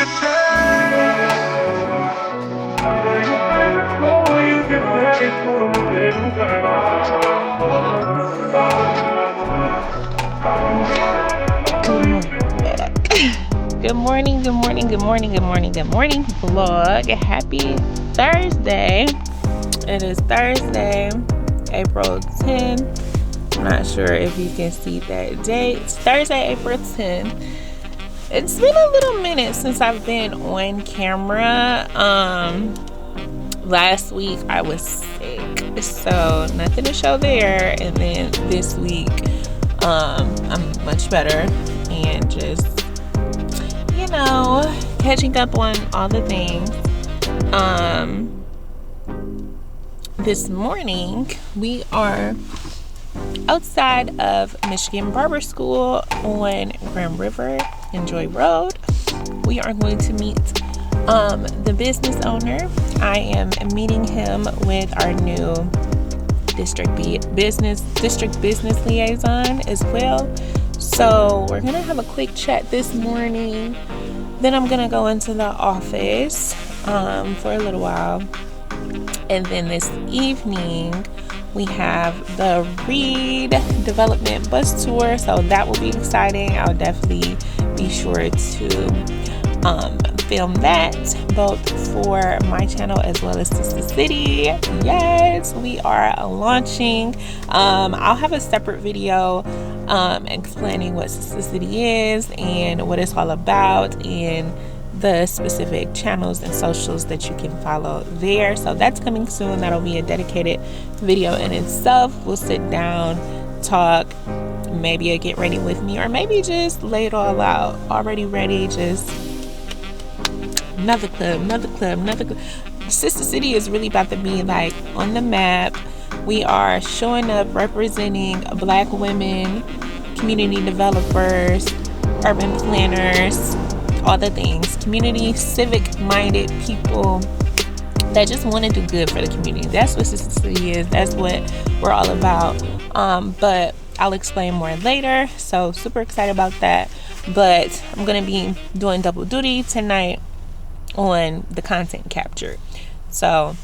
Good morning, good morning, good morning, good morning, good morning, vlog. Happy Thursday. It is Thursday, April 10th. I'm not sure if you can see that date. It's Thursday, April 10th. It's been a little minute since I've been on camera. Last week I was sick, so nothing to show there. And then this week, I'm much better and just, catching up on all the things. This morning we are outside of Michigan Barber School on Grand River and Joy Road. We are going to meet the business owner. I am meeting him with our new district business liaison as well. So we're gonna have a quick chat this morning. Then I'm gonna go into the office for a little while, and then this evening we have the Reed Development Bus Tour, so that will be exciting. I'll definitely be sure to film that both for my channel as well as Sister City. Yes, we are launching. I'll have a separate video explaining what Sister City is and what it's all about and the specific channels and socials that you can follow there. So that's coming soon. That'll be a dedicated video in itself. We'll sit down, talk, maybe a get ready with me, or maybe just lay it all out, already ready, just another club. Sister City is really about to be like on the map. We are showing up representing Black women, community developers, urban planners, all the things, community civic minded people that just want to do good for the community. That's what Sister City is. That's what we're all about. But I'll explain more later. So super excited about that. But I'm going to be doing double duty tonight on the content capture. So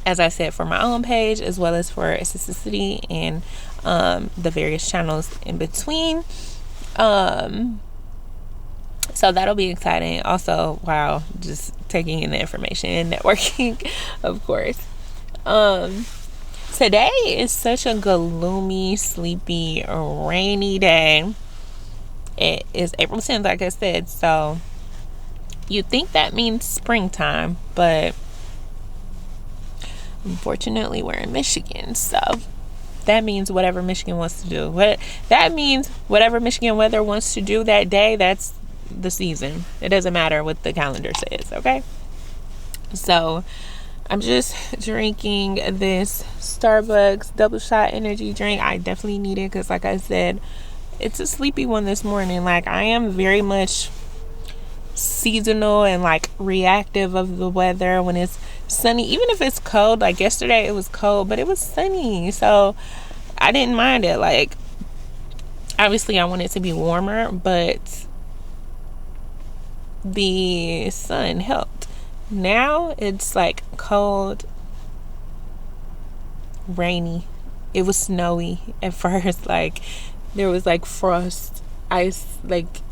as I said, for my own page as well as for Sister City and the various channels in between. So that'll be exciting. Also, wow, just taking in the information and networking, of course. Today is such a gloomy, sleepy, rainy day. It is April 10th, like I said, so you'd think that means springtime, but unfortunately we're in Michigan, so that means whatever Michigan wants to do. That means whatever Michigan weather wants to do that day, that's the season. It doesn't matter what the calendar says, okay? So I'm just drinking this Starbucks double shot energy drink. I definitely need it because, like I said, it's a sleepy one this morning. Like, I am very much seasonal and like reactive of the weather. When it's sunny, even if it's cold, like yesterday it was cold but it was sunny, so I didn't mind it. Like, obviously I want it to be warmer, but the sun helped. Now it's like cold, rainy. It was snowy at first. Like, there was like frost, ice, like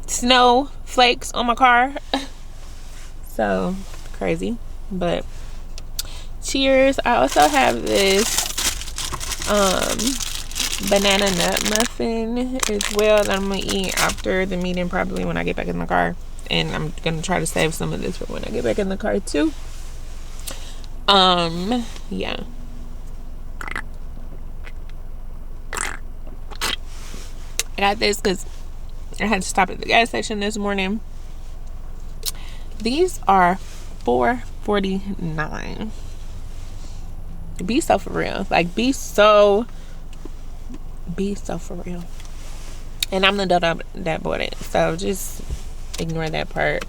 snow flakes on my car. So crazy. But cheers. I also have this banana nut muffin as well that I'm gonna eat after the meeting, probably when I get back in the car. And I'm gonna try to save some of this for when I get back in the car too. Yeah. I got this because I had to stop at the gas station this morning. These are $4.49. Be so for real. Like, be so for real. And I'm the adult that bought it, so just ignore that part.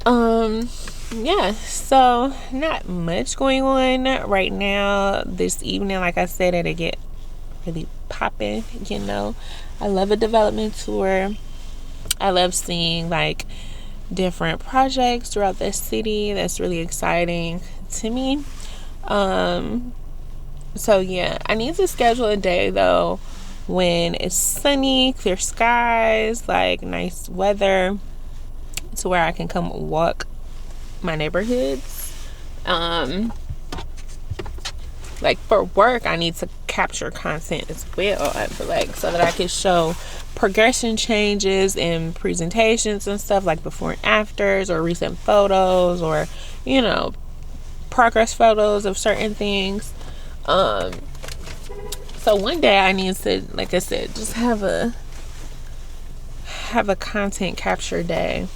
Yeah, so not much going on right now. This evening, like I said, it'll get really popping. I love a development tour. I love seeing like different projects throughout the city. That's really exciting to me. So yeah, I need to schedule a day though when it's sunny, clear skies, like nice weather, to where I can come walk my neighborhoods. Like for work, I need to capture content as well, I feel like, so that I can show progression changes in presentations and stuff, like before and afters, or recent photos, or progress photos of certain things. So one day I need to, like I said, just have a content capture day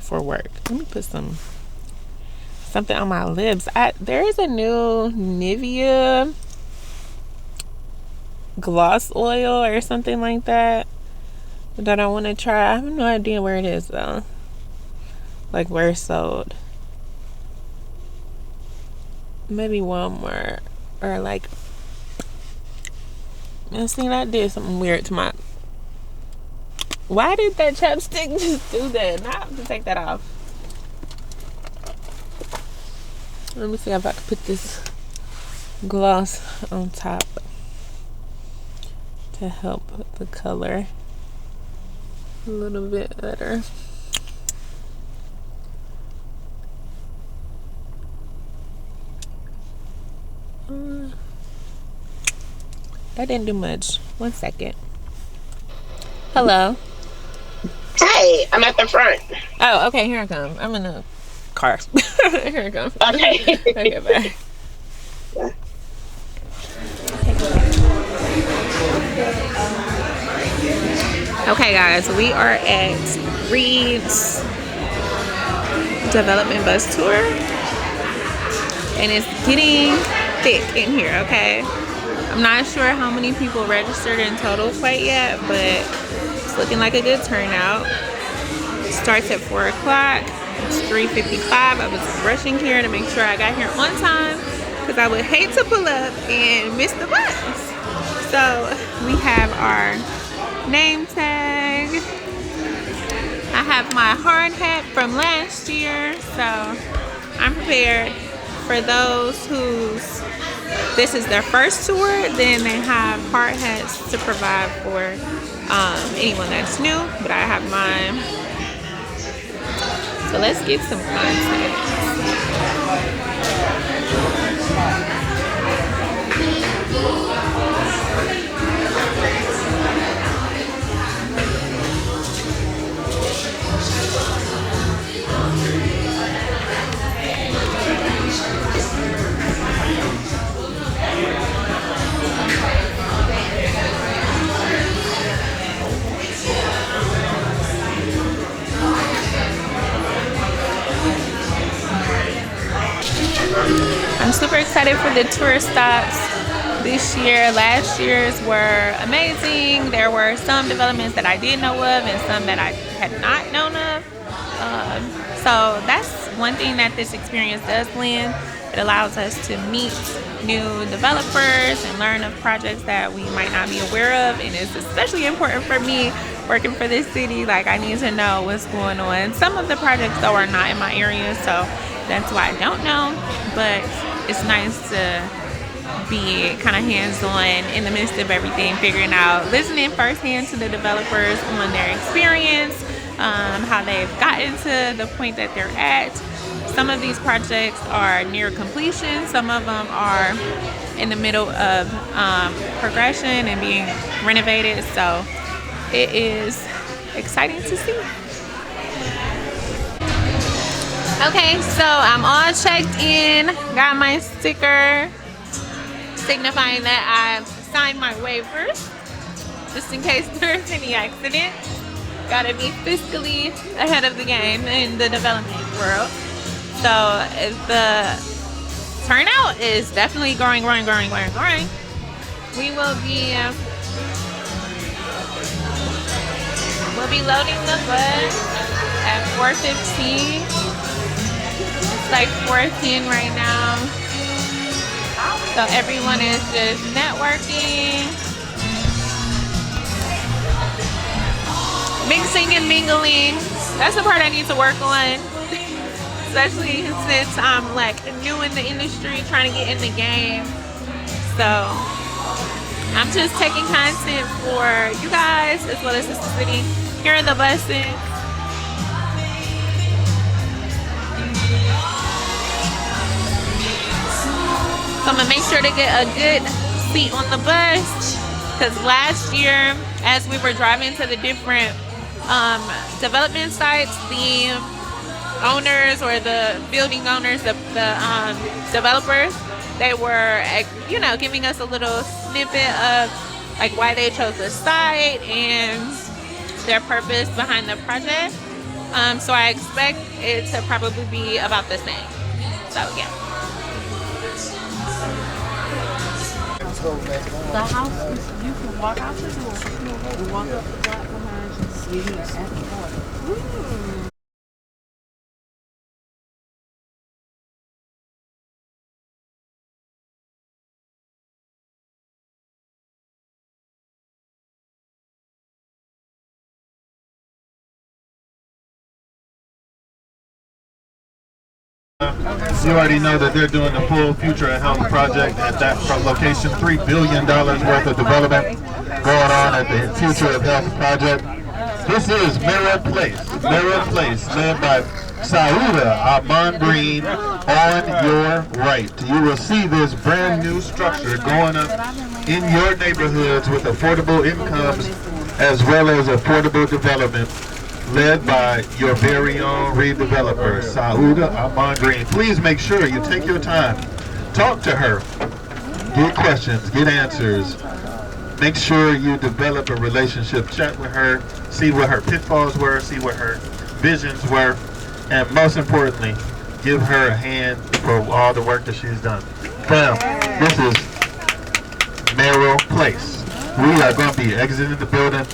for work. Let me put something on my lips. There is a new Nivea gloss oil or something like that I want to try. I have no idea where it is though, like where it's sold. Maybe Walmart, or like, I see that did something weird to my. Why did that chapstick just do that? Now I have to take that off. Let me see if I can put this gloss on top to help the color a little bit better. That didn't do much. 1 second. Hello. Hey, I'm at the front. Oh, okay. Here I come. I'm in the car. Here I come. Okay. Okay, bye. Yeah. Okay, guys. We are at Reed's development bus tour, and it's getting thick in here. Okay. I'm not sure how many people registered in total quite yet, but it's looking like a good turnout. It starts at 4 o'clock. It's 3:55. I was rushing here to make sure I got here on time, because I would hate to pull up and miss the bus. So we have our name tag. I have my hard hat from last year, so I'm prepared. For those whose this is their first tour, then they have hard hats to provide for anyone that's new, but I have mine. So let's get some content. I'm super excited for the tour stops this year. Last year's were amazing. There were some developments that I did know of and some that I had not known of. So that's one thing that this experience does lend. It allows us to meet new developers and learn of projects that we might not be aware of. And it's especially important for me working for this city. Like, I need to know what's going on. Some of the projects though are not in my area, so that's why I don't know. But it's nice to be kind of hands-on in the midst of everything, figuring out, listening firsthand to the developers on their experience, how they've gotten to the point that they're at. Some of these projects are near completion. Some of them are in the middle of progression and being renovated. So it is exciting to see. Okay, so I'm all checked in. Got my sticker signifying that I've signed my waivers, just in case there's any accident. Gotta be fiscally ahead of the game in the development world. So the turnout is definitely growing. We will be we'll be loading the bus at 4:15. It's like 4:10 right now. So everyone is just networking. Big mixing and mingling. That's the part I need to work on. Especially since I'm like new in the industry, trying to get in the game. So I'm just taking content for you guys as well as the city, hearing the buses. So I'm gonna make sure to get a good seat on the bus, because last year as we were driving to the different development sites, the owners or the building owners, the developers, they were, you know, giving us a little snippet of like why they chose the site and their purpose behind the project. So I expect it to probably be about the same. So yeah. The house, you can walk out the door, and walk up the block behind you, and at the corner. You already know that they're doing the full Future of Health project at that location. $3 billion worth of development going on at the Future of Health project. This is Mirror Place, led by Sauda Armand Green. On your right, you will see this brand new structure going up in your neighborhoods with affordable incomes as well as affordable development, led by your very own redeveloper, Sauda Armand Green. Please make sure you take your time, talk to her, get questions, get answers. Make sure you develop a relationship, chat with her, see what her pitfalls were, see what her visions were, and most importantly, give her a hand for all the work that she's done. Fam, this is Merrill Place. We are going to be exiting the building.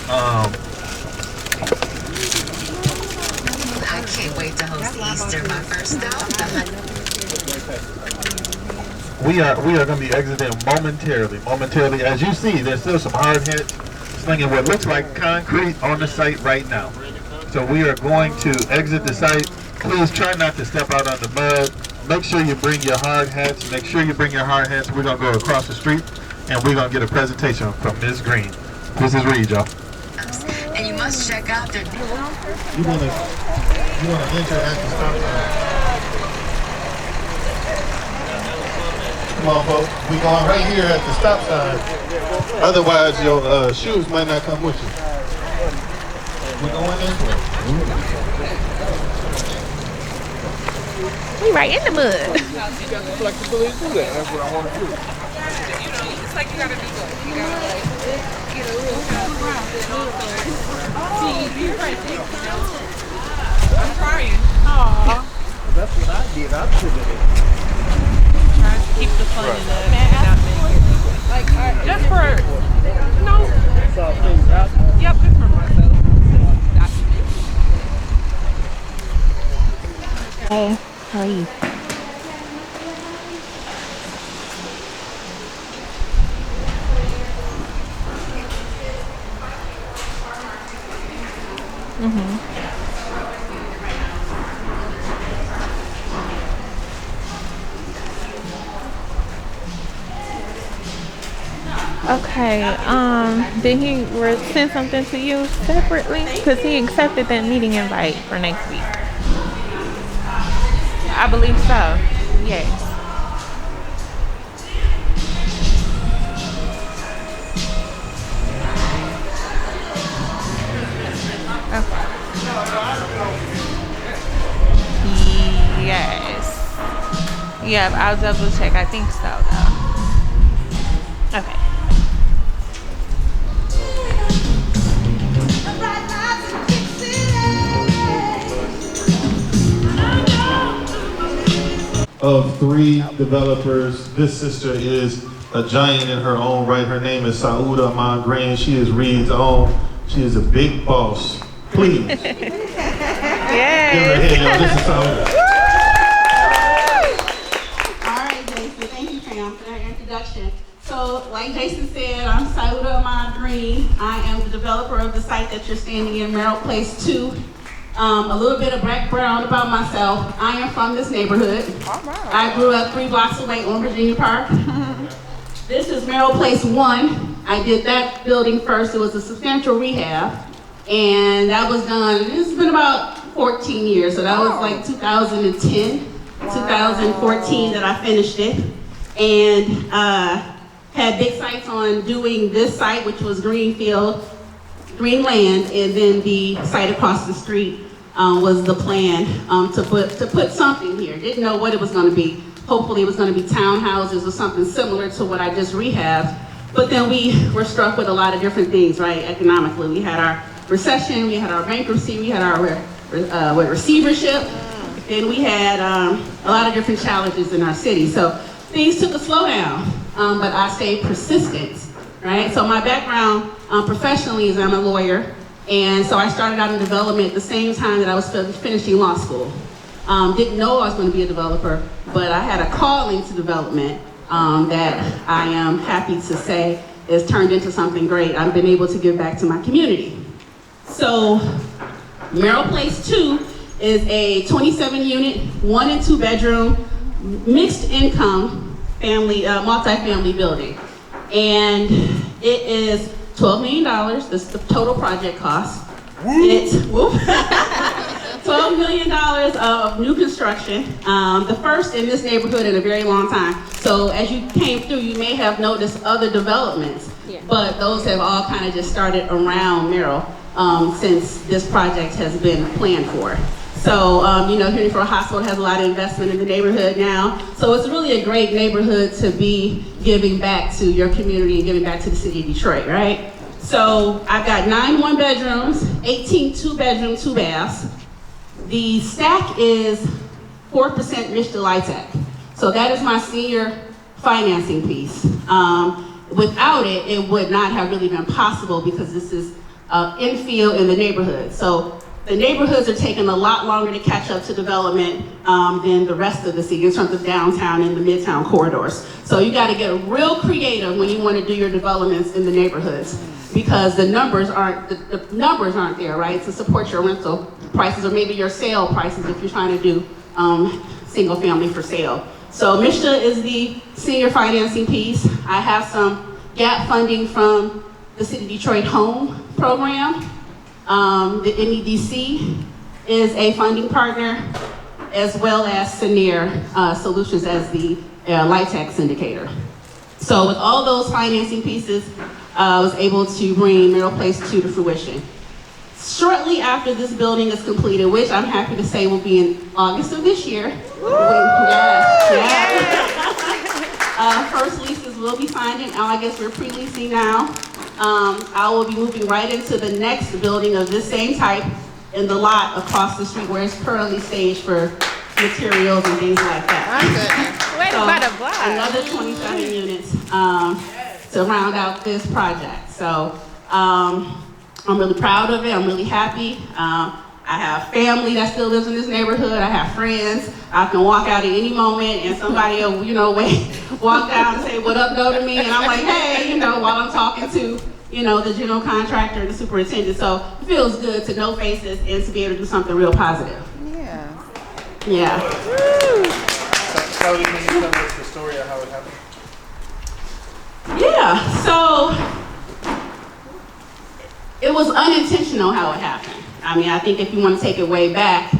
I can't wait to host Easter, my first stop. We are going to be exiting momentarily. As you see, there's still some hard hits slinging what looks like concrete on the site right now. So we are going to exit the site. Please try not to step out on the mud. Make sure you bring your hard hats. We're going to go across the street and we're going to get a presentation from Ms. Green. This is Reed, y'all. And you must check out the... You want to enter at the stop sign. Come on, folks. We're going right here at the stop sign. Otherwise, your shoes might not come with you. We're going this way. We right in the mud. You got the flexibility to do that. That's what I want to do. You know, it's like you gotta do both. You gotta like get a real I'm trying. Aww. That's what I did. I took it. Trying to keep the fun in it and not make it. Like, Just for, no. Yep, just for myself. Hey, how are you? Okay, did he send something to you separately? Because he accepted that meeting invite for next week. I believe so, yes. Okay. Yes. Yep, I'll double check. I think so, though. Okay. Of 3 developers, this sister is a giant in her own right. Her name is Sauda Armand Green. She is Reed's own. She is a big boss. Please. Give her a hand, y'all. This is Sauda. All right, Jason. Thank you, Pam, for that introduction. So So, like Jason said, I'm Sauda Ahmad Green. I am the developer of the site that you're standing in, Merrill Place 2. A little bit of background about myself. I am from this neighborhood. I grew up 3 blocks away on Virginia Park. This is Merrill Place 1. I did that building first. It was a substantial rehab. And that was done, it's been about 14 years. So that was like 2010, 2014 that I finished it. And had big sights on doing this site, which was Greenfield, Greenland, and then the site across the street was the plan to put something here. Didn't know what it was going to be. Hopefully it was going to be townhouses or something similar to what I just rehabbed. But then we were struck with a lot of different things, right, economically. We had our recession, we had our bankruptcy, we had our receivership, and we had a lot of different challenges in our city. So things took a slowdown, but I stayed persistent, right? So my background professionally is I'm a lawyer, and so I started out in development at the same time that I was finishing law school. Didn't know I was going to be a developer, but I had a calling to development that I am happy to say has turned into something great. I've been able to give back to my community. So Merrill Place 2 is a 27-unit, 1 and 2 bedroom, mixed income family, multi-family building. And it is $12 million, that's the total project cost. It's $12 million of new construction, the first in this neighborhood in a very long time. So as you came through, you may have noticed other developments, but those have all kind of just started around Merrill since this project has been planned for. So, Henry Ford Hospital has a lot of investment in the neighborhood now. So it's really a great neighborhood to be giving back to your community and giving back to the city of Detroit, right? So I've got 9 1-bedrooms, 18 2-bedroom, 2 baths. The stack is 4% Mr. Latte. So that is my senior financing piece. Without it, it would not have really been possible because this is infill in the neighborhood. So the neighborhoods are taking a lot longer to catch up to development than the rest of the city in terms of downtown and the midtown corridors. So you got to get real creative when you want to do your developments in the neighborhoods because the numbers aren't there, right, to support your rental prices or maybe your sale prices if you're trying to do single family for sale. So MISHA is the senior financing piece. I have some gap funding from the City of Detroit Home program. The NEDC is a funding partner, as well as Senior Solutions as the LIHTC syndicator. So with all those financing pieces, I was able to bring Merrill Place 2 to fruition. Shortly after this building is completed, which I'm happy to say will be in August of this year. First leases will be signed, and I guess we're pre-leasing now. I will be moving right into the next building of this same type in the lot across the street where it's currently staged for materials and things like that. Wait about a block. Another 27 units to round out this project. So I'm really proud of it. I'm really happy. I have family that still lives in this neighborhood. I have friends. I can walk out at any moment and somebody will, walk down and say, "What up, though," to me. And I'm like, hey, while I'm talking to, the general contractor and the superintendent. So it feels good to know faces and to be able to do something real positive. Yeah. So can you tell us the story of how it happened? Yeah, so it was unintentional how it happened. I mean, I think if you want to take it way back,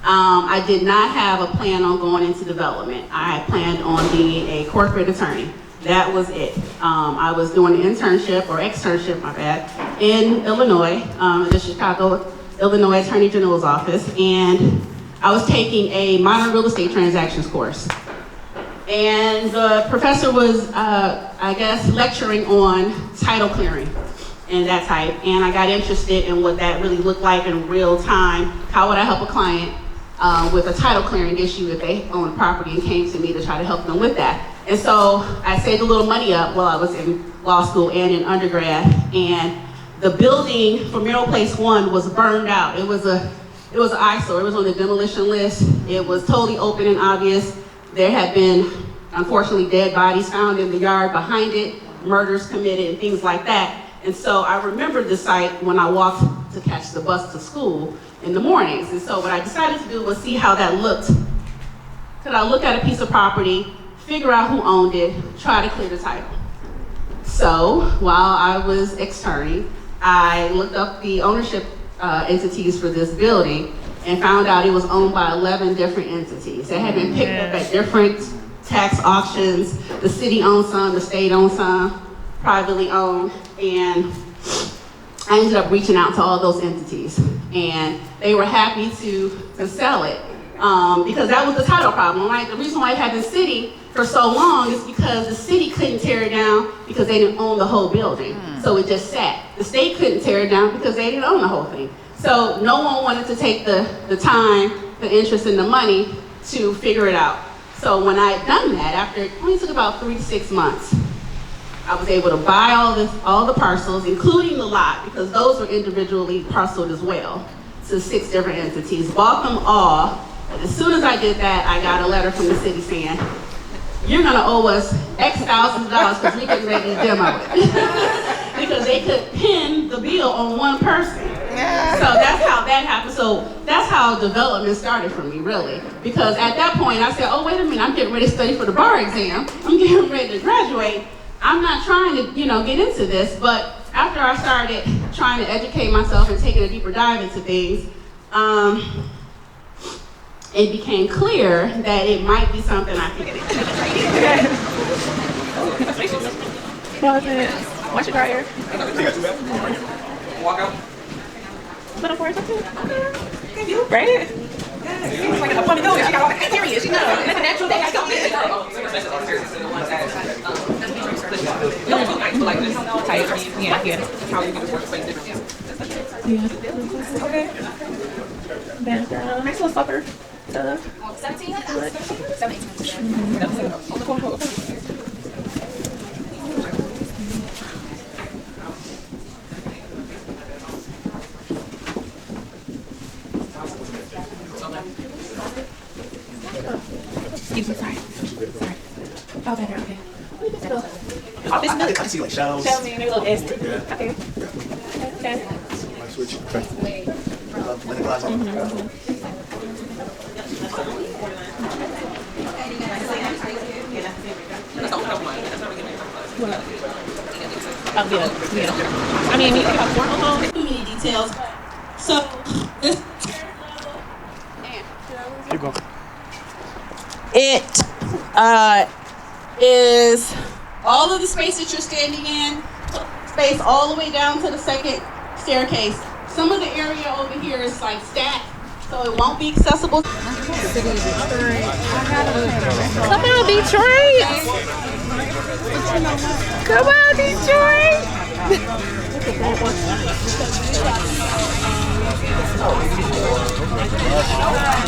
I did not have a plan on going into development. I had planned on being a corporate attorney. That was it. I was doing an internship, or externship, my bad, in Illinois, the Chicago, Illinois Attorney General's office, and I was taking a modern real estate transactions course. And the professor was, lecturing on title clearing and that type. And I got interested in what that really looked like in real time. How would I help a client with a title clearing issue if they own a property, and came to me to try to help them with that. And so I saved a little money up while I was in law school and in undergrad. And the building for Merrill Place 1 was burned out. It was an eyesore. It was on the demolition list. It was totally open and obvious. There had been, unfortunately, dead bodies found in the yard behind it. murders committed and things like that. And so I remembered the site when I walked to catch the bus to school in the mornings. And so what I decided to do was see how that looked. Could I look at a piece of property, figure out who owned it, try to clear the title? So while I was externing, I looked up the ownership entities for this building and found out it was owned by 11 different entities. They had been picked up at different tax auctions. The city owned some, the state owned some, privately owned, and I ended up reaching out to all those entities, and they were happy to sell it because that was the title problem. Right? The reason why it had been sitting for so long is because the city couldn't tear it down because they didn't own the whole building, so it just sat. The state couldn't tear it down because they didn't own the whole thing. So no one wanted to take the time, the interest, and the money to figure it out. So when I had done that, after it only took about 3 to 6 months, I was able to buy all the parcels, including the lot, because those were individually parceled as well, to 6 different entities. Bought them all. But as soon as I did that, I got a letter from the city saying, "You're gonna owe us X thousands of dollars because we couldn't ready to demo it." Because they could pin the bill on one person. So that's how that happened. So that's how development started for me, really. Because at that point, I said, "Oh, wait a minute, I'm getting ready to study for the bar exam. I'm getting ready to graduate. I'm not trying to, get into this." But after I started trying to educate myself and taking a deeper dive into things, it became clear that it might be something I could do. Watch your dryer. Walk out. Little for something. Right? It's like a woman knows she got all the criteria, she knows. And it's a natural thing, I don't get it. Like this. Tight. Yeah. How you can work like different. Okay. Background. Nice little supper. 17? 17. Excuse me, sorry. Oh, better, okay. I can see like shadows. Tell me, maybe a little S. Okay. Okay. Switch. Okay. Let the glass on. Oh, yeah. I mean, we have formal. Too many details. So this. Keep going. It is all of the space that you're standing in, space all the way down to the second staircase. Some of the area over here is like stacked, so it won't be accessible. Come on, Detroit! Come on, Detroit!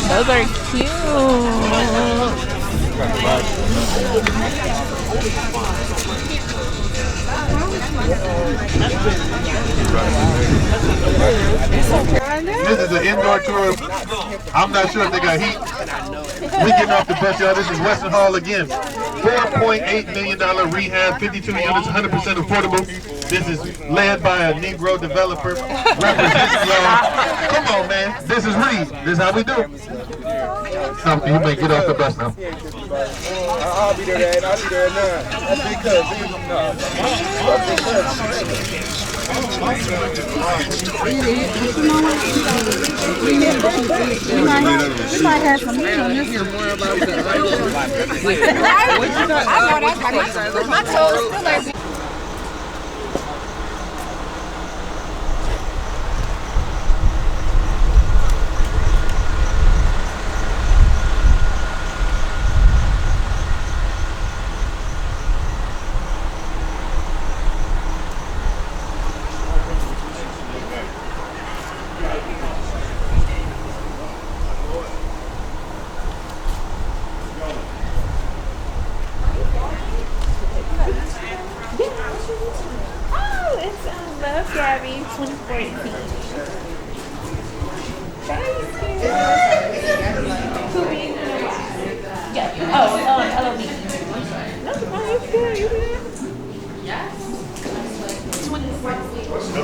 Those are cute. This is an indoor tour. I'm not sure if they got heat. We getting off the bus, y'all. This is Western Hall again. $4.8 million rehab, 52 units, 100% affordable. This is led by a Negro developer representing y'all. Come on, man. This is Reed. This is how we do. Something you may get off the bus now. I'll be there at 8. I'll be there at 9. That's because You might have some meat on this. I know that's my toes still like. Oh, it's Love Gabby 2014. Yeah. Oh, LOB. That's fine. You good? You good?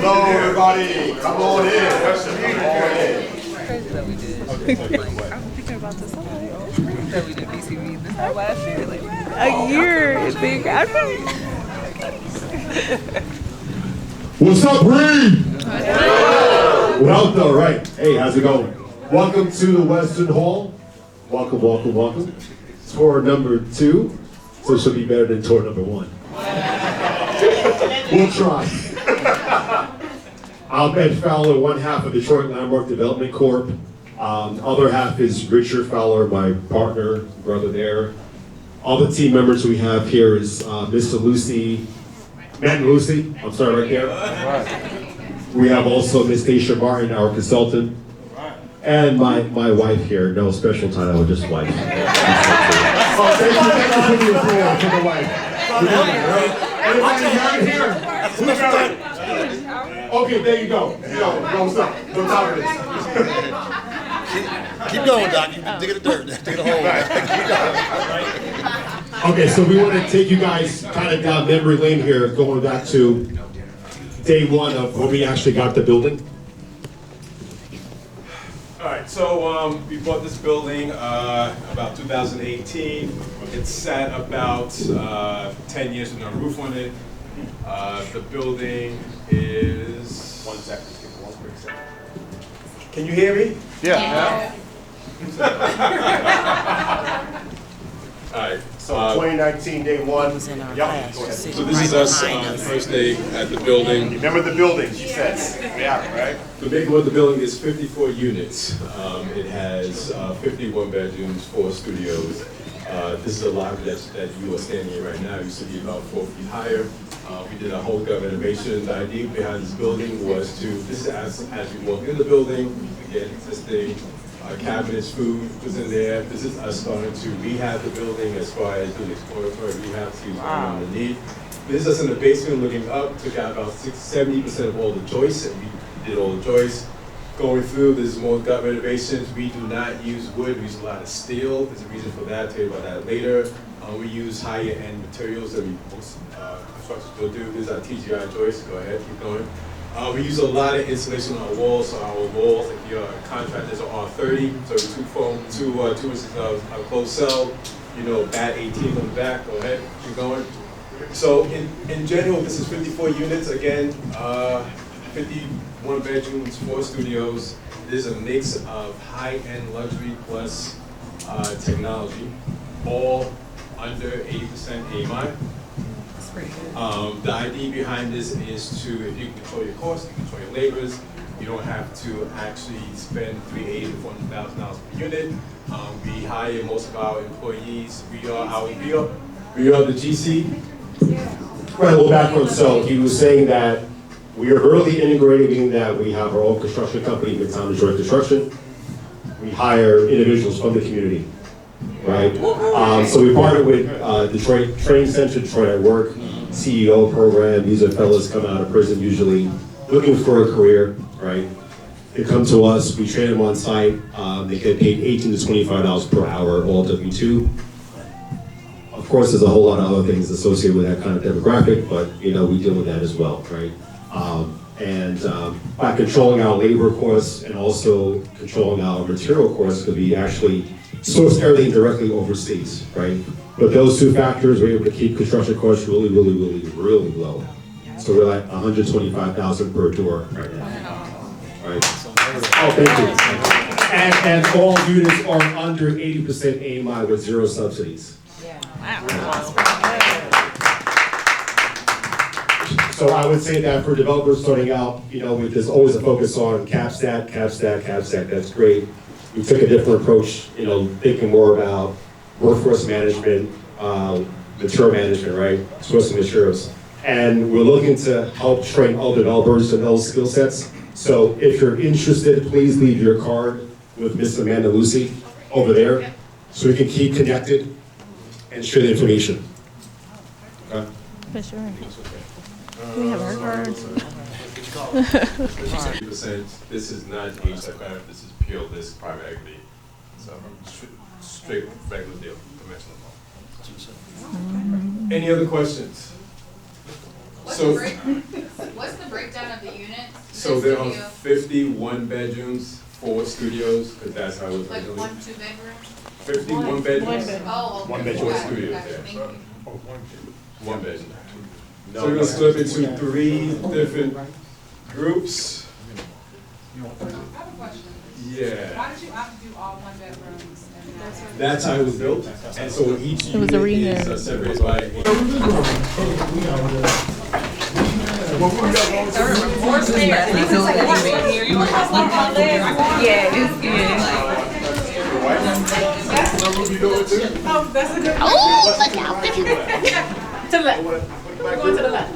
Hello, everybody. Come on in. Come on in. Crazy that we did. I'm thinking about this. I'm like, it's crazy that we did BCB this time last year. Like, a year is being What's up, Reed? Well, all right. Hey, how's it going? Welcome to the Western Hall. Welcome, welcome, welcome. Tour number 2, so it should be better than tour number 1. We'll try. I'm Ed Fowler, one half of Detroit Landmark Development Corp. Other half is Richard Fowler, my partner, brother there. All the team members we have here is Mr. Lucy, Matt and Lucy, I'm sorry, right there. We have also Miss Stacia Martin, our consultant. And my wife here, no special title, just wife. Oh, thank you for the applause for the wife. Anybody here? Who's got it? Okay, there you go. Don't stop. Don't tolerate this. Keep going, Doc. You dig it dirt. Dig it a hole. Okay, so we want to take you guys kind of down memory lane here, going back to day 1 of when we actually got the building. All right, so we bought this building about 2018. It sat about 10 years with no roof on it. The building is... One second. Can you hear me? Yeah. All right. So 2019, day 1. Yep. So this is us first day at the building. Remember the building, she says. Yeah, right? The big one, the building is 54 units. It has 51 bedrooms, 4 studios. This is a lobby that you are standing in right now. It used to be about 4 feet higher. We did a whole gut renovation. The idea behind this building was to, this is as we walk in the building, again, existing cabinets, food was in there. This is us starting to rehab the building as far as doing exploratory rehab to underneath. This is us in the basement looking up, took out about 70% of all the joists, and we did all the joists. Going through, there's more gut renovations. We do not use wood, we use a lot of steel. There's a reason for that, I'll tell you about that later. We use higher end materials that most constructors will do. This is our TGI joist, go ahead, keep going. We use a lot of insulation on our walls, so our walls, if your contractors are R30, so 2 inches of closed cell, bat 18 on the back, go ahead, keep going. So in general, this is 54 units, again, 51 bedrooms, 4 studios. This is a mix of high-end luxury plus technology, all under 80% AMI. The idea behind this is to, if you can control your costs, you control your labors, you don't have to actually spend $380,000 to $400,000 per unit. We hire most of our employees. We are the GC. Right, well, background. So he was saying that we are early integrating, meaning that we have our own construction company, Midtown Detroit Construction. We hire individuals from the community, right? So we partnered with Detroit Training Center, Detroit at Work, CEO program. These are fellas coming out of prison, usually looking for a career, right? They come to us, we train them on site. They get paid $18 to $25 per hour, all W-2. Of course, there's a whole lot of other things associated with that kind of demographic, but we deal with that as well, right? By controlling our labor costs and also controlling our material costs, because we actually source everything directly overseas, right? But those 2 factors, we're able to keep construction costs really, really, really, really low. So we're like $125,000 per door right now. Right? Oh, thank you. And all units are under 80% AMI with 0 subsidies. So I would say that for developers starting out, there's always a focus on CapStat. That's great. We took a different approach, thinking more about workforce management, material management, right? Sourcing materials. And we're looking to help train all developers in those skill sets. So if you're interested, please leave your card with Miss Amanda Lucy over there so we can keep connected and share the information. Okay? For sure. We have our cards. 50%. This is not HFF, this is pure list private equity. So straight regular deal, conventional law. Any other questions? What's the breakdown of the units? So there are 51 bedrooms, 4 studios, because that's how it was Like originally. 1, 2 bedrooms? 51 bedrooms. Oh, One okay. bedroom. 4 studios, Thank yeah. you. 1 bedroom. So we're gonna split up into 3 different groups. I have a question. Yeah. Why did you opt to do all 1 bedrooms? That's how it was built. And so each It was a unit is rehab. separated by. Yeah, it's good. Oh, that's a good one. Oh, look out. To the left. We're going to the left.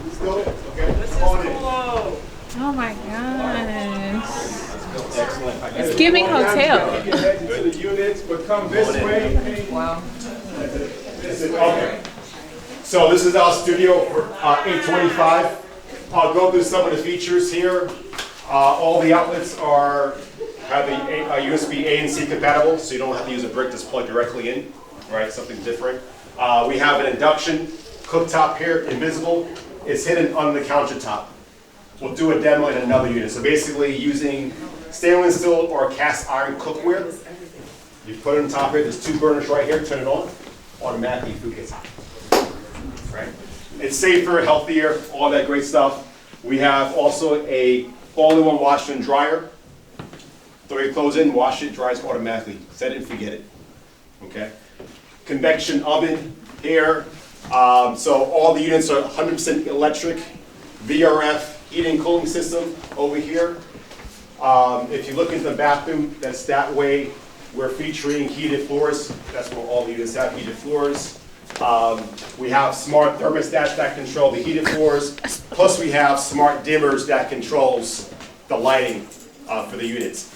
Oh my gosh. It's giving hotel. To the units, but come this way. Wow. Okay. So this is our studio for 825. I'll go through some of the features here. All the outlets have a USB A and C compatible, so you don't have to use a brick that's plugged directly in, right? Something different. We have an induction cooktop here, invisible. It's hidden under the countertop. We'll do a demo in another unit. So basically using stainless steel or cast iron cookware. You put it on top here, there's 2 burners right here, turn it on, automatically food gets hot. Right? It's safer, healthier, all that great stuff. We have also a all-in-one washer and dryer. Throw your clothes in, wash it, dries automatically. Set it and forget it. Okay? Convection oven here. So all the units are 100% electric, VRF, heating and cooling system over here. If you look into the bathroom, that's that way. We're featuring heated floors. That's what all the units have, heated floors. We have smart thermostats that control the heated floors. Plus we have smart dimmers that controls the lighting for the units.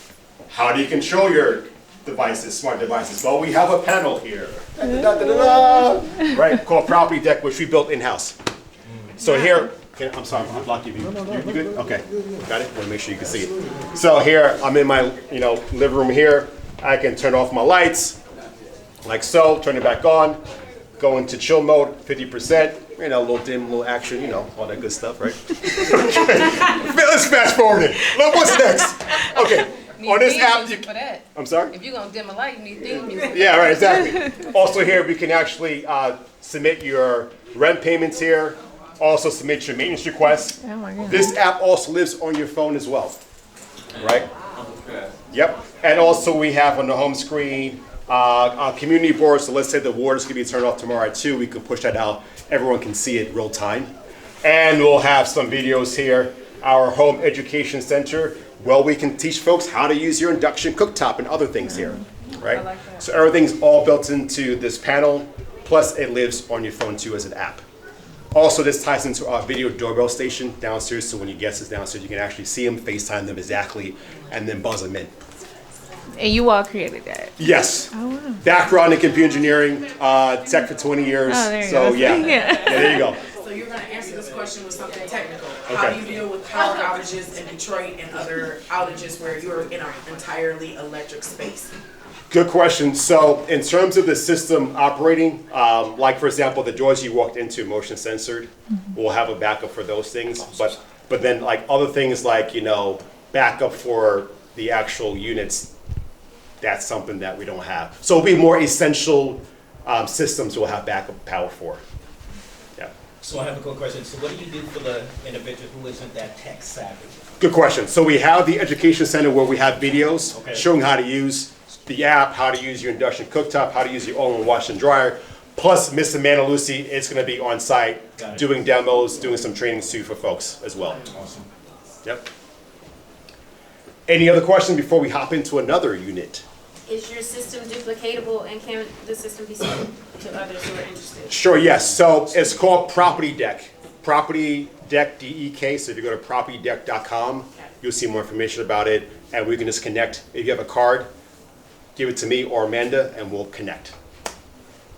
How do you control your devices, smart devices? Well, we have a panel here. Right, called Property Deck, which we built in-house. So here, I'm sorry, I'm blocking you. You good? Okay, got it? Want to make sure you can see it. So here, I'm in my living room here. I can turn off my lights, like so, turn it back on, go into chill mode, 50%, a little dim, little action, all that good stuff, right? Let's fast forward it. Look, what's next? Okay, on this app, For that. I'm sorry? If you're going to dim a light, you need theme music. Yeah, right, exactly. Also here, we can actually submit your rent payments here, also submit your maintenance requests. Oh my goodness. This app also lives on your phone as well, right? Yep, and also we have on the home screen a community board, so let's say the water's gonna be turned off tomorrow at 2, we can push that out, everyone can see it real time. And we'll have some videos here, our home education center, well, we can teach folks how to use your induction cooktop and other things here, right? I like that. So everything's all built into this panel, plus it lives on your phone too as an app. Also, this ties into our video doorbell station downstairs, so when your guest is downstairs, you can actually see them, FaceTime them exactly, and then buzz them in. And you all created that. Yes. Oh, wow. Background in computer engineering, tech for 20 years. Oh, there you so go. yeah. Yeah. Yeah, there you go. So you're going to answer this question with something technical. Okay. How do you deal with power outages in Detroit and other outages where you're in an entirely electric space? Good question. So in terms of the system operating, like for example, the doors you walked into motion censored, we'll have a backup for those things. But then like other things like, backup for the actual units, that's something that we don't have. So it'll be more essential systems we'll have backup power for. Yeah. So I have a quick question. So what do you do for the individual who isn't that tech savvy? Good question. So we have the education center where we have videos Okay. showing how to use the app, how to use your induction cooktop, how to use your all-in-one wash and dryer. Plus, Mr. Manalusi is going to be on site Got it. doing demos, doing some trainings too for folks as well. Awesome. Yep. Any other questions before we hop into another unit? Is your system duplicatable and can the system be sold to others who are interested? Sure, yes. So it's called Property Deck. Property Deck, DEK. So if you go to propertydeck.com, you'll see more information about it. And we can just connect. If you have a card, give it to me or Amanda, and we'll connect.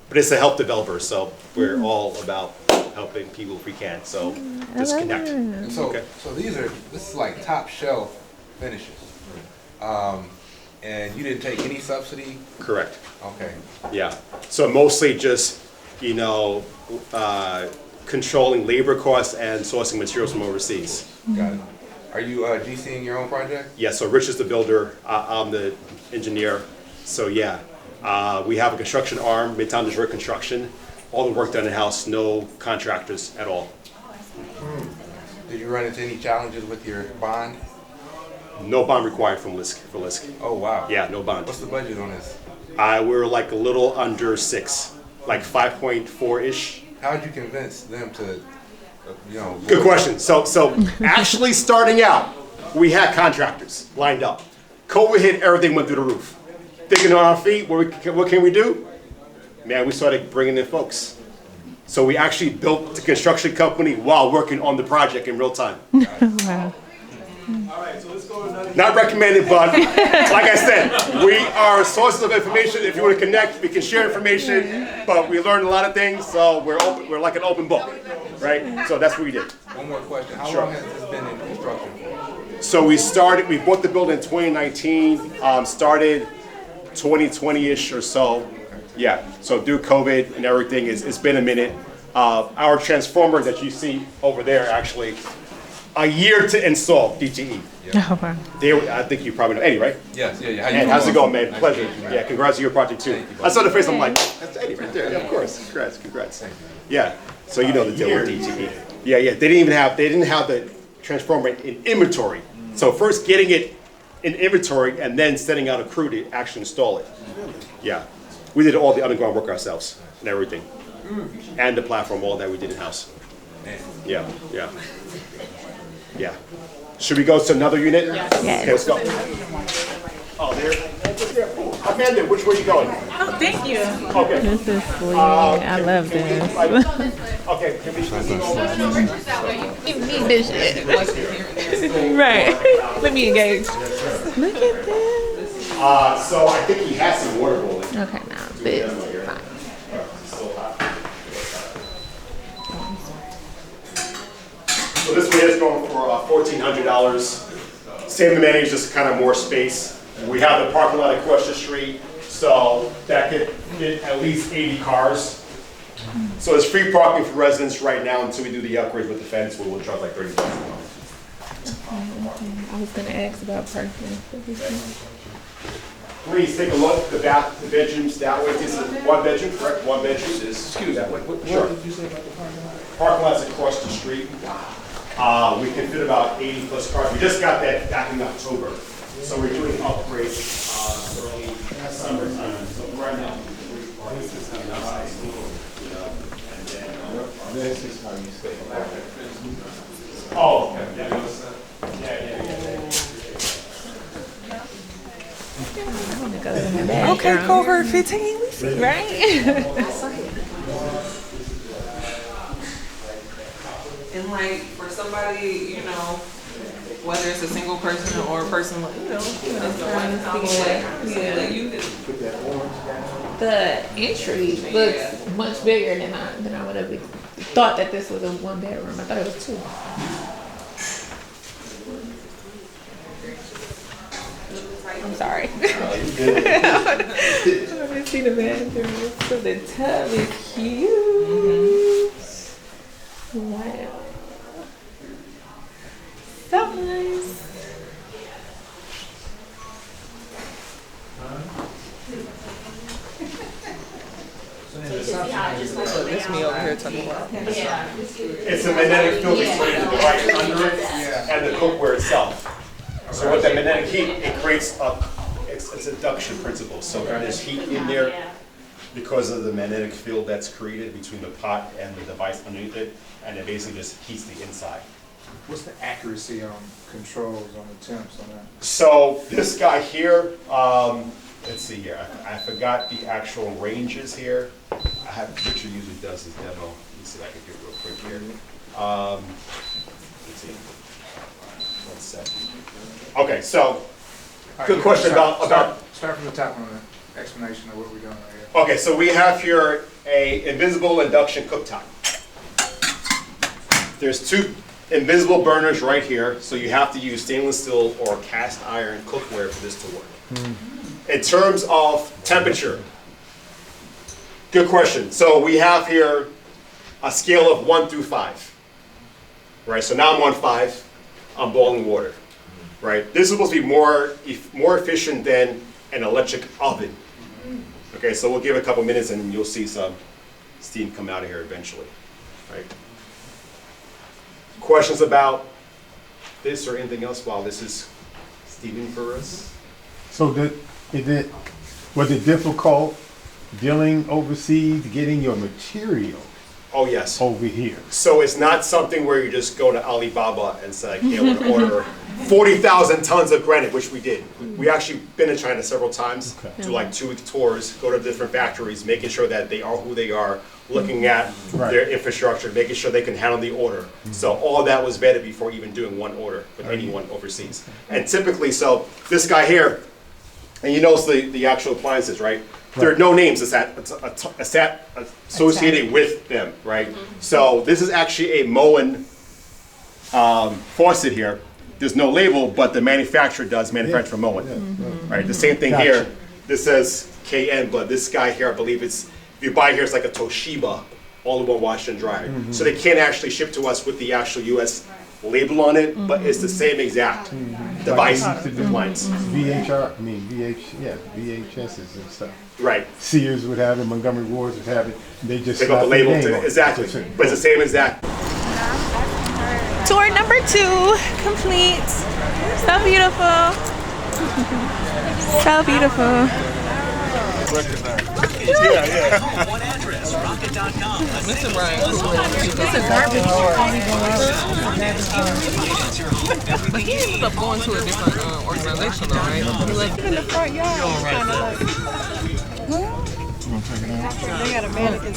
But it's a help developer, so we're all about helping people if we can. So just connect. And so, Okay. so this is like top shelf finishes. And you didn't take any subsidy? Correct. Okay. Yeah. So mostly just, controlling labor costs and sourcing materials from overseas. Got it. Are you GCing your own project? Yeah, so Rich is the builder, I'm the engineer. So yeah, we have a construction arm, Midtown Detroit Construction. All the work done in-house, no contractors at all. Did you run into any challenges with your bond? No bond required from LISC. Oh wow. Yeah, no bond. What's the budget on this? We're like a little under 6, like 5.4-ish. How did you convince them to, Good question. So actually starting out, we had contractors lined up. COVID hit, everything went through the roof. Thinking on our feet, what can we do? Man, we started bringing in folks. So we actually built the construction company while working on the project in real time. Wow. All right, so let's go to another. Not recommended, but like I said, we are sources of information. If you want to connect, we can share information. But we learned a lot of things, so we're open. We're like an open book, right? So that's what we did. One more question. How long has this been in construction for? So we bought the building in 2019, started 2020-ish or so. Yeah, so due to COVID and everything, it's been a minute. Our transformer that you see over there, actually, a year to install DTE. Oh, wow. I think you probably know Eddie, right? Yes, yeah. And how's it going, man? Nice Pleasure. Yeah, congrats on your project too. I saw the face, I'm like, that's Eddie right there. Yeah, of course. Congrats. Yeah, so you know the deal with DTE. Yeah, they didn't have the transformer in inventory. So first getting it in inventory and then sending out a crew to actually install it. Yeah, we did all the underground work ourselves and everything. And the platform, all that we did in-house. Yeah. Should we go to another unit? Yes. Okay, let's go. Oh, there. Amanda, which way are you going? Oh, thank you. Okay. This is sweet. I love this. Okay, can we You need this shit. Right. Let me engage. Look at this. So I think he has some water rolling. Okay, now this is fine. So this one is going for $1,400. Same amenities, just kind of more space. We have the parking lot across the street, so that could fit at least 80 cars. So it's free parking for residents right now until we do the upgrades with the fence, where we'll charge like $30 a month. I was going to ask about parking. Please take a look. The bedrooms that way. This is one bedroom, correct? One bedroom. Excuse me. What did you say about the parking lot? Parking lot's across the street. We can fit about 80 plus cars. We just got that back in October. So we're doing upgrades early summertime. So right now, this is how you stay. Oh, yeah. I want to go in the bathroom. Okay, cohort 15, we see. Right? And like for somebody, whether it's a single person or a person, that's the one Yeah. you could. The entry looks much bigger than I would have thought that this was a one bedroom. I thought it was two. I'm sorry. I haven't seen the bathroom. So the tub is huge. Wow. So nice. This me over here talking about. It's a magnetic field between the device under it and the cookware itself. So with that magnetic heat, it creates it's a duction principle. So there's heat in there because of the magnetic field that's created between the pot and the device underneath it, and it basically just heats the inside. What's the accuracy on controls on the temps on that? So this guy here, let's see here. I forgot the actual ranges here. I have Richard usually does his demo. Let me see if I can do it real quick here. Let's see. 1 second. Okay, so good question about. Start from the top on the explanation of what we're doing right here. Okay, so we have here a invisible induction cooktop. There's 2 invisible burners right here, so you have to use stainless steel or cast iron cookware for this to work. In terms of temperature, good question. So we have here a scale of 1 through 5. Right, so now I'm on 5. on boiling water, right? This is supposed to be more efficient than an electric oven. Okay, so we'll give it a couple minutes and you'll see some steam come out of here eventually, right? Questions about this or anything else while this is steaming for us? So was it difficult dealing overseas, getting your material? Oh yes. Over here. So it's not something where you just go to Alibaba and say, okay, I want to order 40,000 tons of granite, which we did. We actually been to China several times, do like 2-week tours, go to different factories, making sure that they are who they are, looking at their infrastructure, making sure they can handle the order. So all that was vetted before even doing one order with anyone overseas. And typically, so this guy here, and you notice the actual appliances, right? There are no names associated with them, right? So this is actually a Moen faucet here. There's no label, but the manufacturer does manufacture from Moen, right? The same thing here. This says KN, but this guy here, I believe if you buy here, it's like a Toshiba, all in one wash and dry. So they can't actually ship to us with the actual U.S. label on it, but it's the same exact device, appliance. VHSs and stuff. Right. Sears would have it, Montgomery Wards would have it. They just pick up the label exactly, but it's the same exact. Tour number 2 complete. So beautiful. So beautiful. Yeah. One address, rocket.com. Listen, Brian, it's a garbage. But he ended up going to a different organization, though, right? He left in the front yard. Kind of like, they got a mannequin.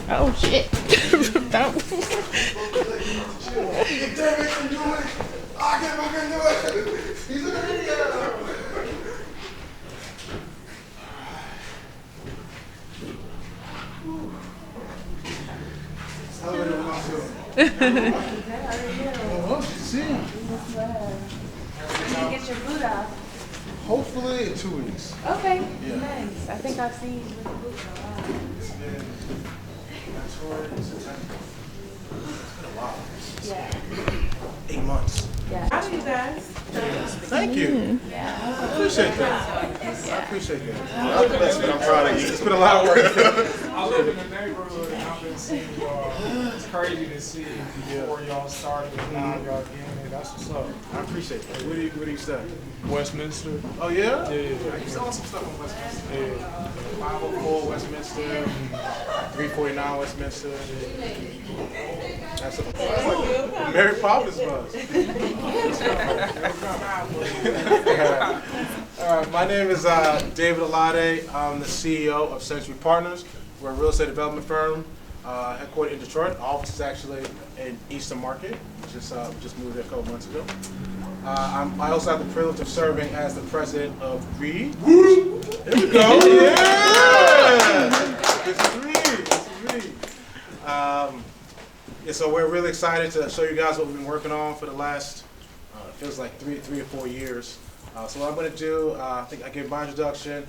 Oh shit. Get your boot off. Hopefully in 2 weeks. Okay, Yeah. nice. I think I've seen you with the boot for a while. It's been a while. Yeah. 8 months. Yeah. How are you guys? Thank you. Yeah. I appreciate that. Yeah. I appreciate that. I'm proud of you. It's been a lot of work. I live in the neighborhood and I've been seeing you all. It's crazy to see before y'all started and now y'all getting it. That's what's up. I appreciate that. Where do you stay? Westminster. Oh yeah? Yeah. I used to own some stuff on Westminster. Yeah. 504 Westminster, 349 Westminster. That's like Mary Poppins buzz. All right, my name is David Latte. I'm the CEO of Century Partners. We're a real estate development firm headquartered in Detroit. Our office is actually in Eastern Market. Just moved there a couple months ago. I also have the privilege of serving as the president of Reed. There we go. Yeah. This is Reed. Yeah, so we're really excited to show you guys what we've been working on for the last, it feels like three or 4 years. So what I'm going to do, I think I gave my introduction.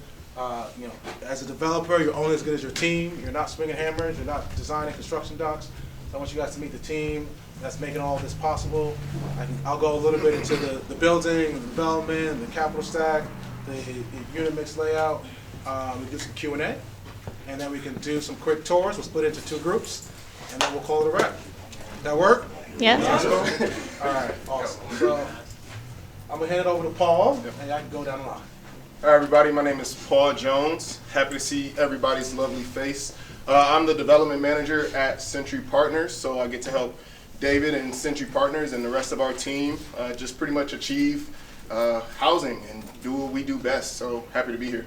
As a developer, you're only as good as your team. You're not swinging hammers. You're not designing construction docks. So I want you guys to meet the team that's making all this possible. I'll go a little bit into the building, the development, the capital stack, the unit mix layout. We do some Q&A, and then we can do some quick tours. We'll split into 2 groups, and then we'll call it a wrap. That work? Yeah. All right, awesome. So I'm gonna hand it over to Paul, and I can go down the line. Hi everybody, my name is Paul Jones. Happy to see everybody's lovely face. I'm the development manager at Century Partners, so I get to help David and Century Partners and the rest of our team just pretty much achieve housing and do what we do best. So happy to be here.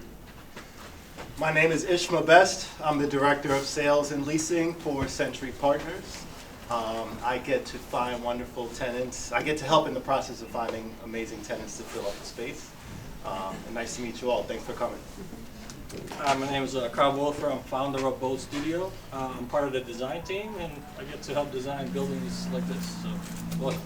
My name is Ishma Best. I'm the Director of Sales and Leasing for Century Partners. I get to find wonderful tenants. I get to help in the process of finding amazing tenants to fill up the space. And nice to meet you all. Thanks for coming. My name is Carl Wolfer. I'm founder of Bold Studio. I'm part of the design team, and I get to help design buildings like this. So, welcome.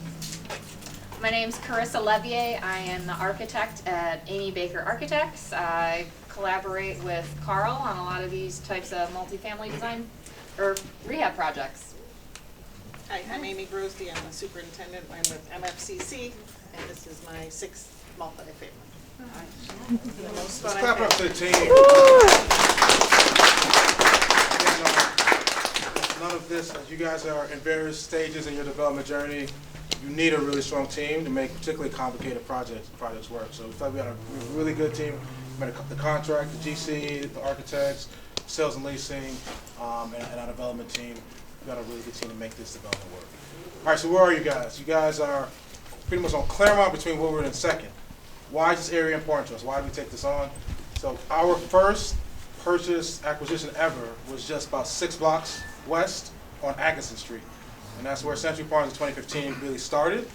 My name's Carissa Levier. I am the architect at Amy Baker Architects. I collaborate with Carl on a lot of these types of multifamily design or rehab projects. Hi, I'm Amy Grosdy. I'm the superintendent. I'm with MFCC, and this is my 6th multifamily. Let's clap up for the team. None of this, as you guys are in various stages in your development journey, you need a really strong team to make particularly complicated projects work. So we felt we had a really good team. We had the contract, the GC, the architects, sales and leasing, and our development team. We got a really good team to make this development work. All right, so where are you guys? You guys are pretty much on Claremont between Woodward and 2nd. Why is this area important to us? Why did we take this on? So our first acquisition ever was just about 6 blocks west on Atkinson Street. And that's where Century Partners in 2015 really started.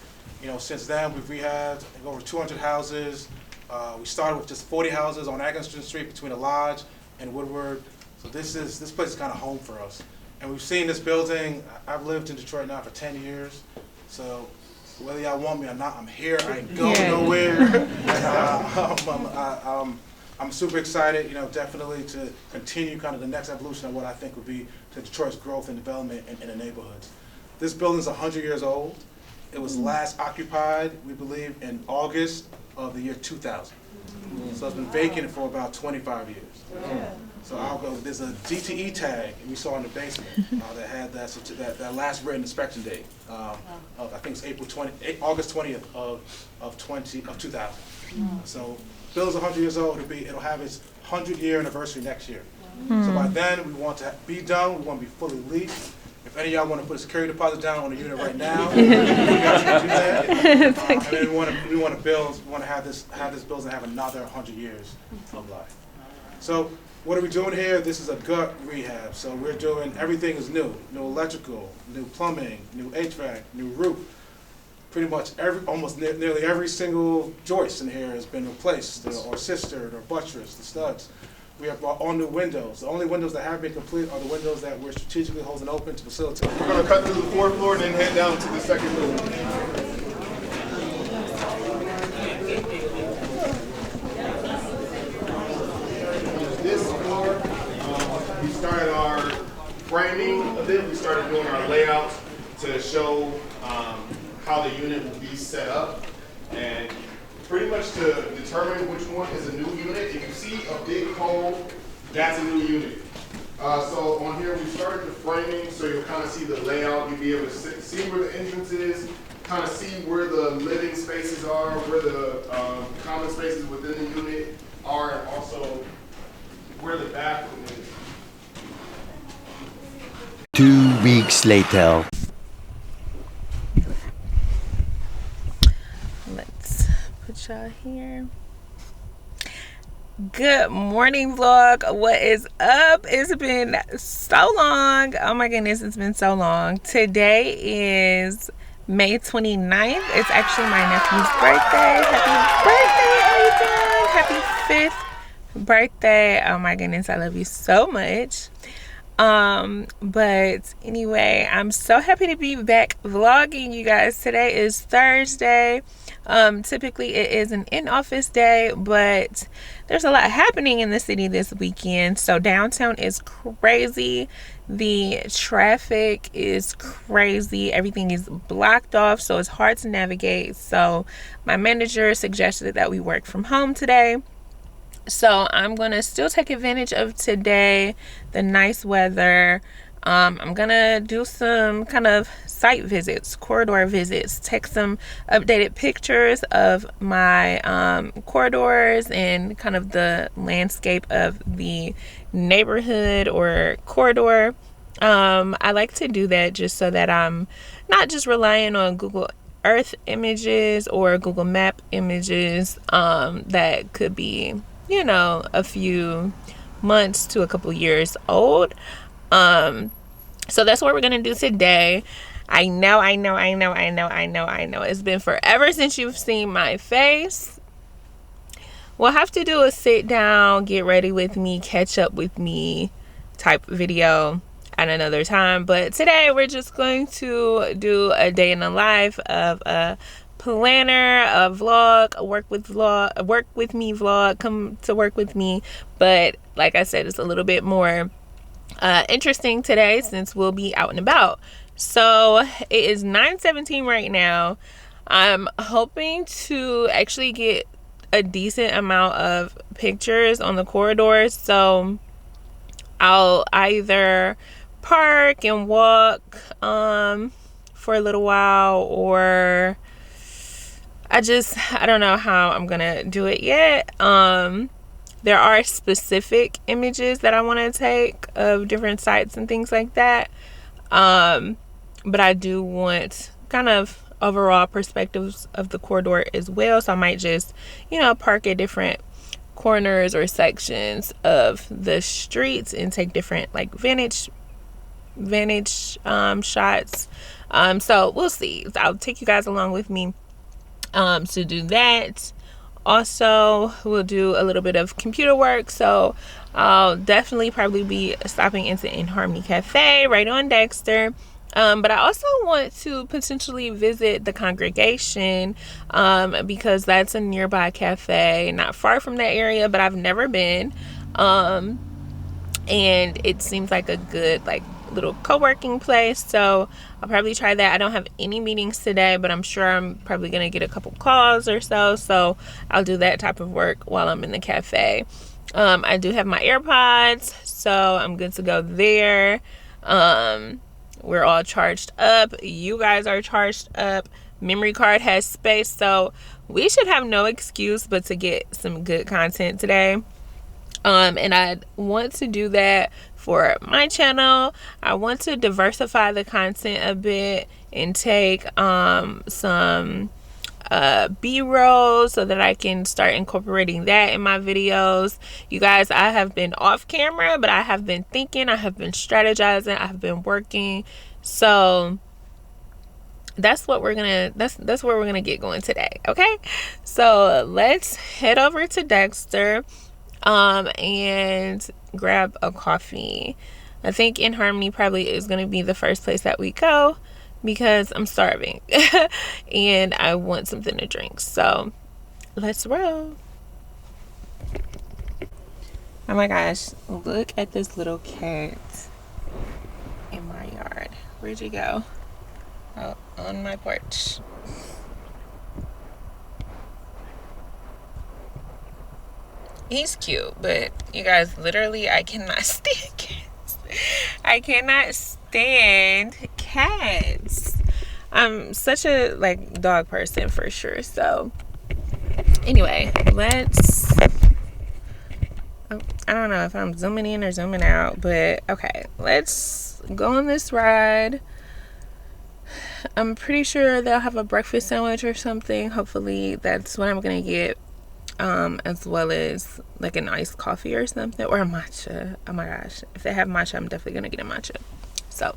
You know, since then we've rehabbed over 200 houses. We started with just 40 houses on Atkinson Street between the Lodge and Woodward. So this place is kind of home for us. And we've seen this building. I've lived in Detroit now for 10 years. So whether y'all want me or not, I'm here. I ain't going nowhere. I'm super excited, you know, definitely to continue kind of the next evolution of what I think would be to Detroit's growth and development in the neighborhoods. This building's 100 years old. It was last occupied, we believe, in August of the year 2000. So it's been vacant for about 25 years. So I'll go. There's a DTE tag we saw in the basement that had that last written inspection date of I think it's August 20th of 2000. So building's 100 years old. It'll have its 100-year anniversary next year. So by then we want to be done. We want to be fully leased. If any of y'all want to put a security deposit down on the unit right now, you guys can do that. And then we want to build. We want to have this building have another 100 years of life. So what are we doing here? This is a gut rehab. So we're doing everything is new electrical, new plumbing, new HVAC, new roof. Pretty much nearly every single joist in here has been replaced or sistered or buttressed, the studs. We have all new windows. The only windows that have been complete are the windows that we're strategically holding open to facilitate. We're going to cut through the 4th floor and then head down to the 2nd floor. This floor, we started our framing of it. We started doing our layouts to show how the unit will be set up, and pretty much to determine which one is a new unit. If you see a big hole, that's a new unit. So on here, we started the framing, so you'll kind of see the layout. You'll be able to see where the entrance is, kind of see where the living spaces are, where the common spaces within the unit are, and also where the bathroom is. 2 weeks later. Let's put y'all here. Good morning, vlog. What is up? It's been so long. Oh my goodness, it's been so long. Today is May 29th. It's actually my nephew's birthday. Happy birthday, Aiden. Happy 5th birthday. Oh my goodness, I love you so much. But anyway, I'm so happy to be back vlogging, you guys. Today is Thursday. Typically it is an in-office day, but there's a lot happening in the city this weekend. So downtown is crazy. The traffic is crazy. Everything is blocked off, so it's hard to navigate. So my manager suggested that we work from home today. So I'm gonna still take advantage of today, the nice weather. I'm gonna do some kind of site visits, corridor visits, take some updated pictures of my corridors and kind of the landscape of the neighborhood or corridor. I like to do that just so that I'm not just relying on Google Earth images or Google Map images that could be, you know, a few months to a couple years old. So that's what we're gonna do today. I know. It's been forever since you've seen my face. We'll have to do a sit down, get ready with me, catch up with me type video at another time. But today we're just going to do a day in the life of a planner, a vlog, a work with me vlog. Come to work with me. But like I said, it's a little bit more interesting today since we'll be out and about. So it is 9:17 right now. I'm hoping to actually get a decent amount of pictures on the corridors, so I'll either park and walk for a little while, or I don't know how I'm gonna do it yet. There are specific images that I want to take of different sites and things like that, but I do want kind of overall perspectives of the corridor as well, so I might just, you know, park at different corners or sections of the streets and take different like vantage shots. So we'll see. I'll take you guys along with me to do that. Also, we'll do a little bit of computer work, so I'll definitely probably be stopping into In Harmony Cafe right on Dexter. But I also want to potentially visit the Congregation because that's a nearby cafe not far from that area, but I've never been. And it seems like a good like little co-working place, so I'll probably try that. I don't have any meetings today, but I'm sure I'm probably gonna get a couple calls or so I'll do that type of work while I'm in the cafe. I do have my AirPods, so I'm good to go there. We're all charged up. You guys are charged up. Memory card has space, so we should have no excuse but to get some good content today. And I want to do that for my channel. I want to diversify the content a bit and take some B-roll so that I can start incorporating that in my videos. You guys, I have been off camera, but I have been thinking, I have been strategizing, I have been working. So that's what we're gonna that's where we're gonna get going today. Okay, so let's head over to Dexter and grab a coffee. I think In Harmony probably is going to be the first place that we go because I'm starving and I want something to drink. So let's roll. Oh my gosh, look at this little cat in my yard. Where'd you go? Oh, on my porch. He's cute, but you guys, literally, I cannot stand cats. I cannot stand cats. I'm such a like dog person for sure. So anyway, let's, I don't know if I'm zooming in or zooming out, but okay, let's go on this ride. I'm pretty sure they'll have a breakfast sandwich or something. Hopefully that's what I'm gonna get. As well as like an iced coffee or something, or a matcha. Oh my gosh, if they have matcha, I'm definitely gonna get a matcha. So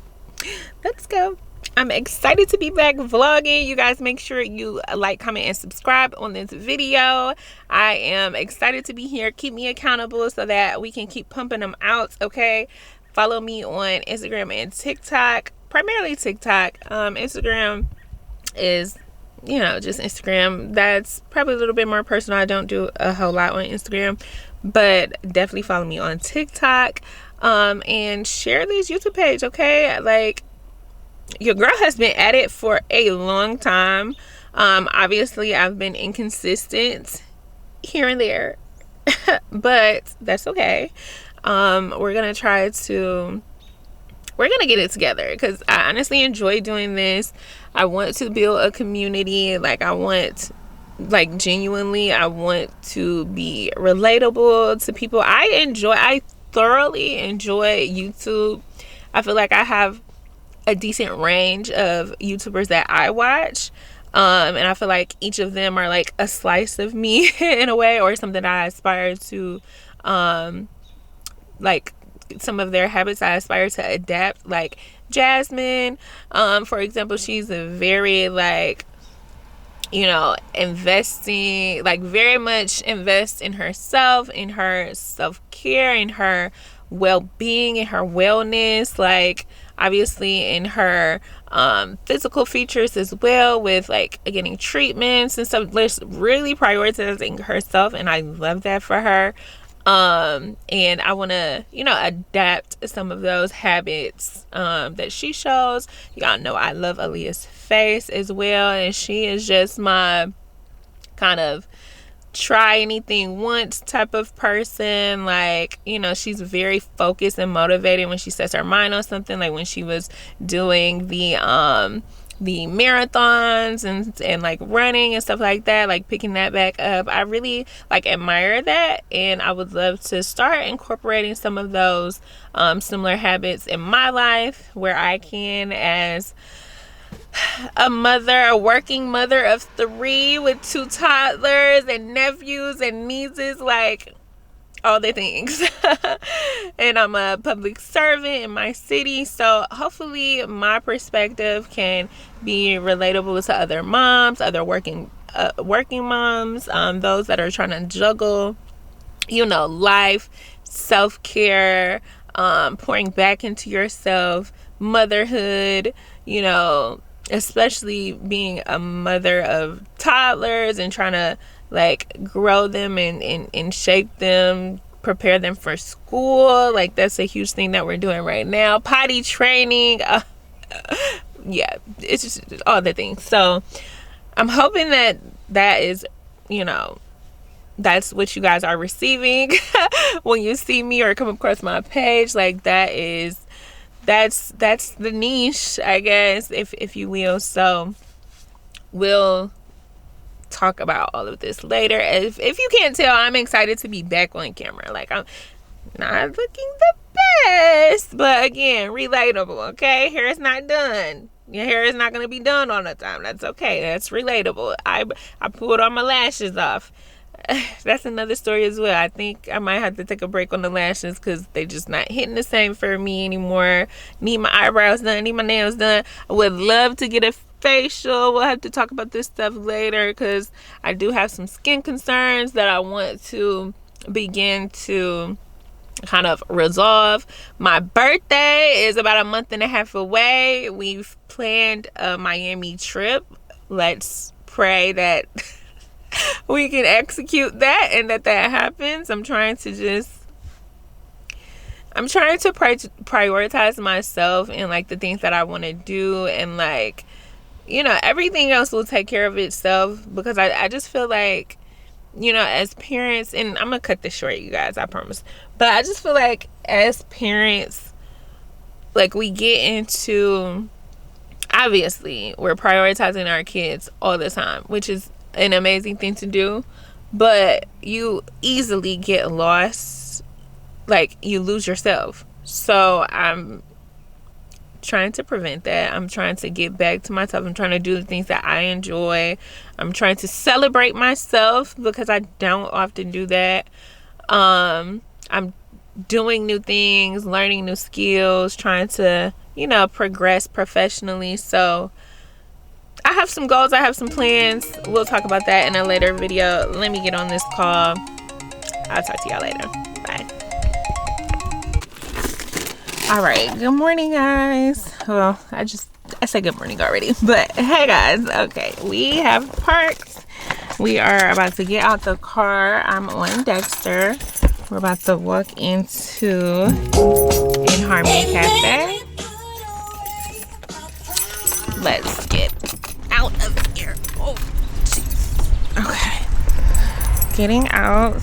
let's go. I'm excited to be back vlogging. You guys make sure you like, comment, and subscribe on this video. I am excited to be here. Keep me accountable so that we can keep pumping them out. Okay, follow me on Instagram and TikTok, primarily TikTok. Instagram is, you know, just Instagram. That's probably a little bit more personal. I don't do a whole lot on Instagram, but definitely follow me on TikTok, and share this YouTube page. Okay, like, your girl has been at it for a long time. Obviously I've been inconsistent here and there, but that's okay. We're gonna get it together because I honestly enjoy doing this. I want to build a community. Like, I want, genuinely, I want to be relatable to people. I thoroughly enjoy YouTube. I feel like I have a decent range of YouTubers that I watch. And I feel like each of them are like a slice of me in a way, or something I aspire to, like some of their habits I aspire to adapt. Like Jasmine, for example, she's a very like, you know, investing, like very much invest in herself, in her self-care, in her well-being, in her wellness, like obviously in her physical features as well, with like getting treatments and stuff. Really prioritizing herself, and I love that for her. And I want to, you know, adapt some of those habits that she shows. Y'all know I love Aaliyah's face as well, and she is just my kind of try anything once type of person. Like, you know, she's very focused and motivated when she sets her mind on something. Like when she was doing the marathons and like running and stuff like that, like picking that back up, I really like admire that, and I would love to start incorporating some of those similar habits in my life where I can, as a working mother of 3 with 2 toddlers and nephews and nieces, like all the things. And I'm a public servant in my city, so hopefully my perspective can be relatable to other moms, other working moms, those that are trying to juggle, you know, life, self-care, pouring back into yourself, motherhood, you know, especially being a mother of toddlers and trying to like grow them and shape them, prepare them for school. Like that's a huge thing that we're doing right now. Potty training, yeah, it's just all the things. So I'm hoping that is, you know, that's what you guys are receiving when you see me or come across my page. Like that's the niche, I guess, if you will. So we'll talk about all of this later. If you can't tell, I'm excited to be back on camera. Like I'm not looking the best, but again, relatable. Okay, hair is not done. Your hair is not going to be done all the time. That's okay. That's relatable. I pulled all my lashes off. That's another story as well. I think I might have to take a break on the lashes because they just not hitting the same for me anymore. Need my eyebrows done, need my nails done. I would love to get a facial. We'll have to talk about this stuff later because I do have some skin concerns that I want to begin to kind of resolve. My birthday is about a month and a half away. We've planned a Miami trip. Let's pray that we can execute that and that happens. I'm trying to prioritize myself and like the things that I want to do, and like, you know, everything else will take care of itself, because I just feel like, you know, as parents, and I'm gonna cut this short, you guys, I promise, but I just feel like as parents, like we get into, obviously we're prioritizing our kids all the time, which is an amazing thing to do, but you easily get lost, like you lose yourself. So I'm trying to prevent that. I'm trying to get back to myself. I'm trying to do the things that I enjoy. I'm trying to celebrate myself because I don't often do that. I'm doing new things, learning new skills, trying to, you know, progress professionally. So I have some goals, I have some plans. We'll talk about that in a later video. Let me get on this call. I'll talk to y'all later. Bye. All right, good morning, guys. Well, I said good morning already, but hey guys, okay, we have parked. We are about to get out the car. I'm on Dexter. We're about to walk into In Harmony Cafe. Let's get out of here. Oh, jeez. Okay. Getting out.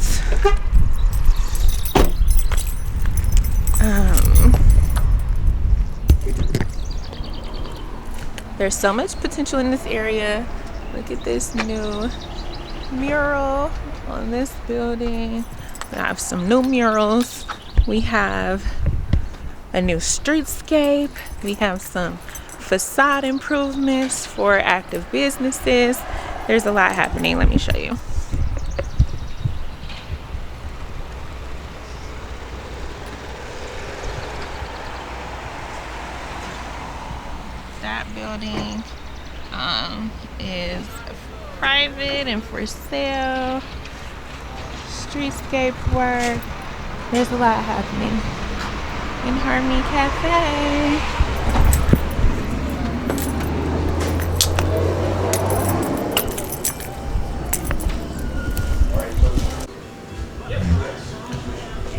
There's so much potential in this area. Look at this new mural on this building. We have some new murals We have a new streetscape. We have some facade improvements for active businesses. There's a lot happening. Let me show you. That building is private and for sale. Streetscape work. There's a lot happening in Harmony Cafe.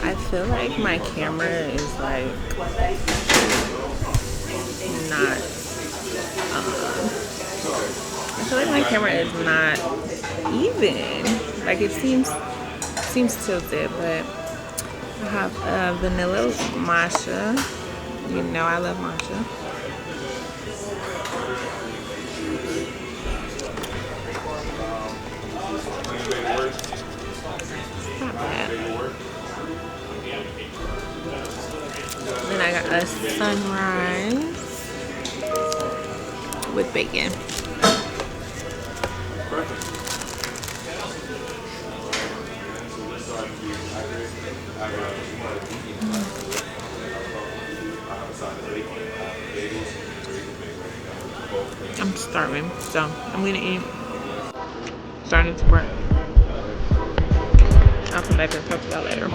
I feel like my camera is like not I feel like my camera is not even. Like it seems tilted, but I have vanilla matcha. You know I love matcha. Not bad. Then I got a sunrise with bacon. I'm starving, so I'm gonna eat. Starting to work. I'll come back and talk to y'all later.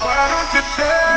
Why don't you tell